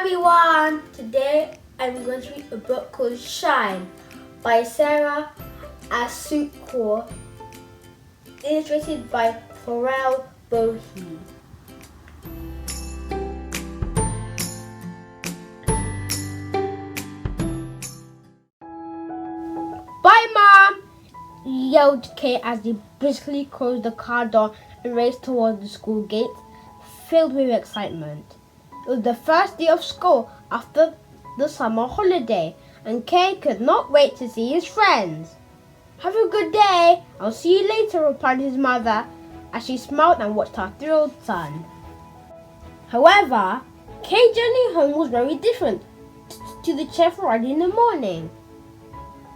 everyone! Today I'm going to read a book called Shine by Sarah Asuquo, illustrated by Florelle, Bohi. Bye, Mom! Yelled Kate as they briskly closed the car door and raced towards the school gate, filled with excitement. It was the first day of school after the summer holiday, and Kay could not wait to see his friends. "Have a good day. I'll see you later," replied his mother as she smiled and watched her thrilled son. However, Kay's journey home was very different to the cheerful ride in the morning.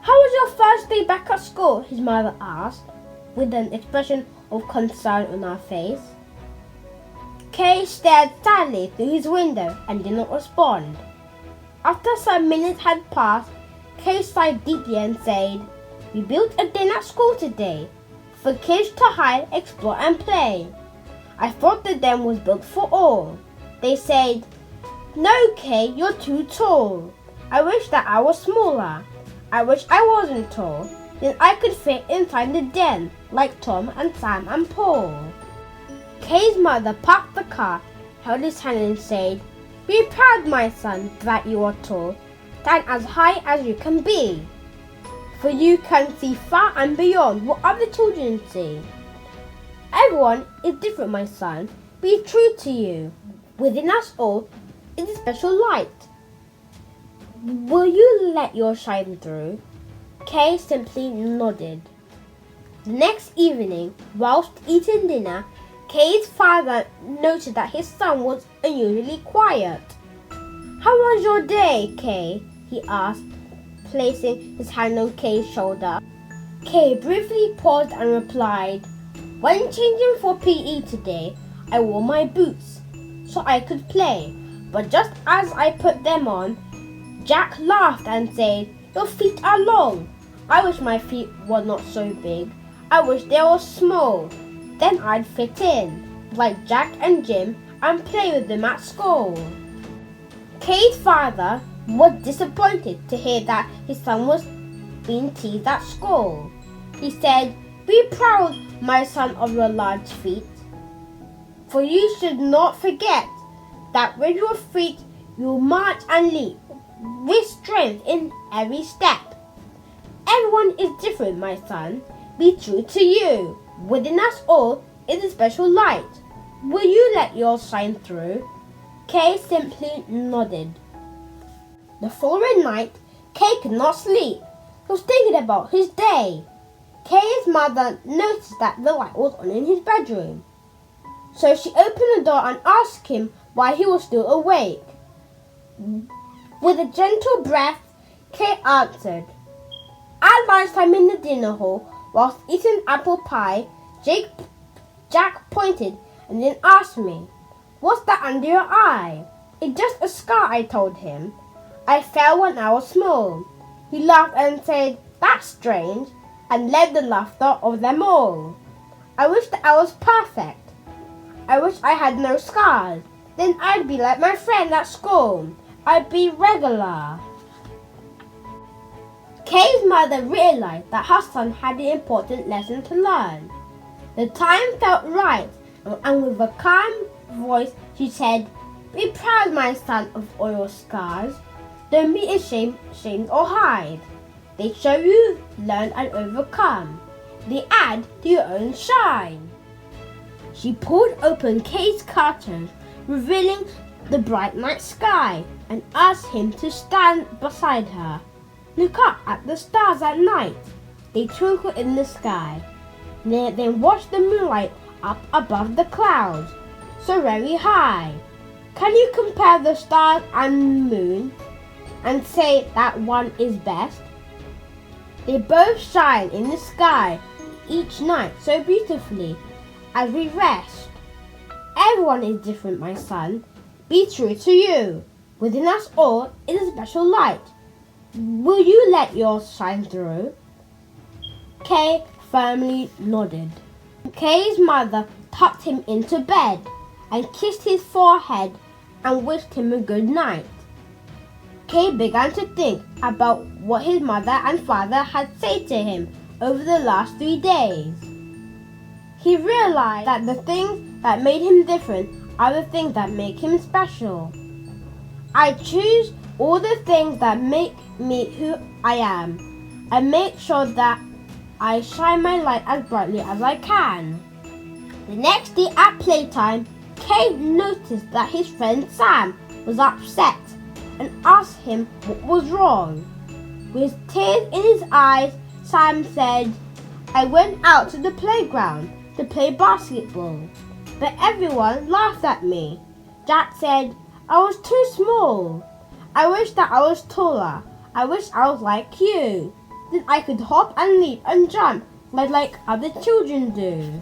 "How was your first day back at school?" his mother asked, with an expression of concern on her face. Kay stared sadly through his window and did not respond. After some minutes had passed, Kay sighed deeply and said, "We built a den at school today for kids to hide, explore and play. I thought the den was built for all." They said, "No, Kay, you're too tall. I wish that I was smaller. I wish I wasn't tall. Then I could fit inside the den like Tom and Sam and Paul." Kay's mother parked the car, held his hand and said, "Be proud, my son, that you are tall. Stand as high as you can be. For you can see far and beyond what other children see. Everyone is different, my son. Be true to you. Within us all is a special light. Will you let yours shine through?" Kay simply nodded. The next evening, whilst eating dinner, Kay's father noticed that his son was unusually quiet. "How was your day, Kay?" he asked, placing his hand on Kay's shoulder. Kay briefly paused and replied, "When changing for PE today, I wore my boots so I could play. But just as I put them on, Jack laughed and said, 'Your feet are long.' I wish my feet were not so big. I wish they were small. Then I'd fit in, like Jack and Jim, and play with them at school." Kay's father was disappointed to hear that his son was being teased at school. He said, "Be proud, my son, of your large feet. For you should not forget that with your feet you march and leap with strength in every step. Everyone is different, my son. Be true to you. Within us all is a special light. Will you let yours shine through?" Kay simply nodded. The following night, Kay could not sleep. He was thinking about his day. Kay's mother noticed that the light was on in his bedroom. So she opened the door and asked him why he was still awake. With a gentle breath, Kay answered. At lunchtime in the dinner hall, whilst eating apple pie, Jack pointed and then asked me, "What's that under your eye?" "It's just a scar," I told him. "I fell when I was small." He laughed and said, "That's strange," and led the laughter of them all. I wish that I was perfect. I wish I had no scars. Then I'd be like my friend at school. I'd be regular. Kay's mother realized that her son had an important lesson to learn. The time felt right, and with a calm voice she said, "Be proud, my son, of all your scars. Don't be ashamed or hide. They show you learn and overcome. They add to your own shine." She pulled open Kay's curtains, revealing the bright night sky, and asked him to stand beside her. "Look up at the stars at night. They twinkle in the sky. Then watch the moonlight up above the clouds, so very high. Can you compare the stars and moon and say that one is best? They both shine in the sky each night so beautifully as we rest. Everyone is different, my son. Be true to you. Within us all is a special light. Will you let yours shine through?" Kay firmly nodded. Kay's mother tucked him into bed and kissed his forehead and wished him a good night. Kay began to think about what his mother and father had said to him over the last 3 days. He realized that the things that made him different are the things that make him special. I choose all the things that make me who I am, and make sure that I shine my light as brightly as I can. The next day at playtime, Kay noticed that his friend Sam was upset and asked him what was wrong. With tears in his eyes, Sam said, "I went out to the playground to play basketball, but everyone laughed at me." Jack said, "I was too small. I wish that I was taller. I wish I was like you. Then I could hop and leap and jump like other children do."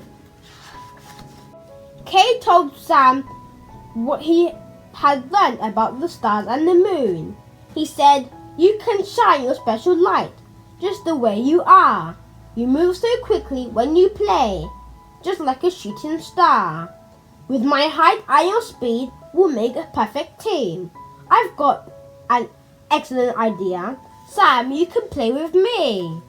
Kay told Sam what he had learned about the stars and the moon. He said, "You can shine your special light just the way you are. You move so quickly when you play, just like a shooting star. With my height and your speed, we'll make a perfect team. I've got an excellent idea. Sam, you can play with me."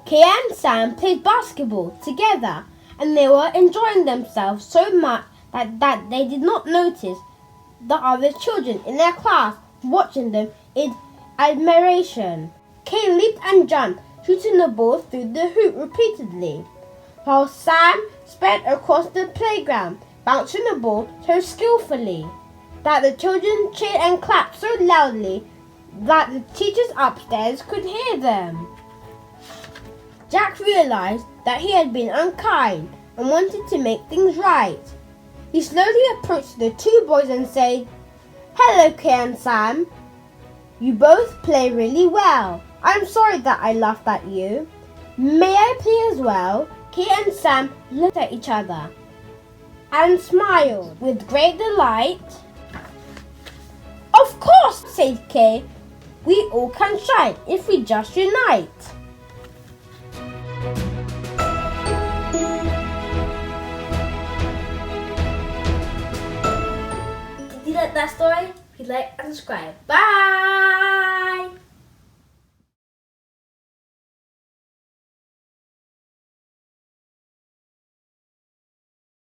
Kay and Sam played basketball together, and they were enjoying themselves so much that they did not notice the other children in their class watching them in admiration. Kay leaped and jumped, shooting the ball through the hoop repeatedly, while Sam sped across the playground, bouncing the ball so skillfully that the children cheered and clapped so loudly that the teachers upstairs could hear them. Jack realized that he had been unkind and wanted to make things right. He slowly approached the two boys and said, "Hello, Kay and Sam. You both play really well. I'm sorry that I laughed at you. May I play as well?" Kay and Sam looked at each other and smiled with great delight. "Of course," said Kay. "We all can shine if we just unite." Did you like that story? Please like and subscribe. Bye!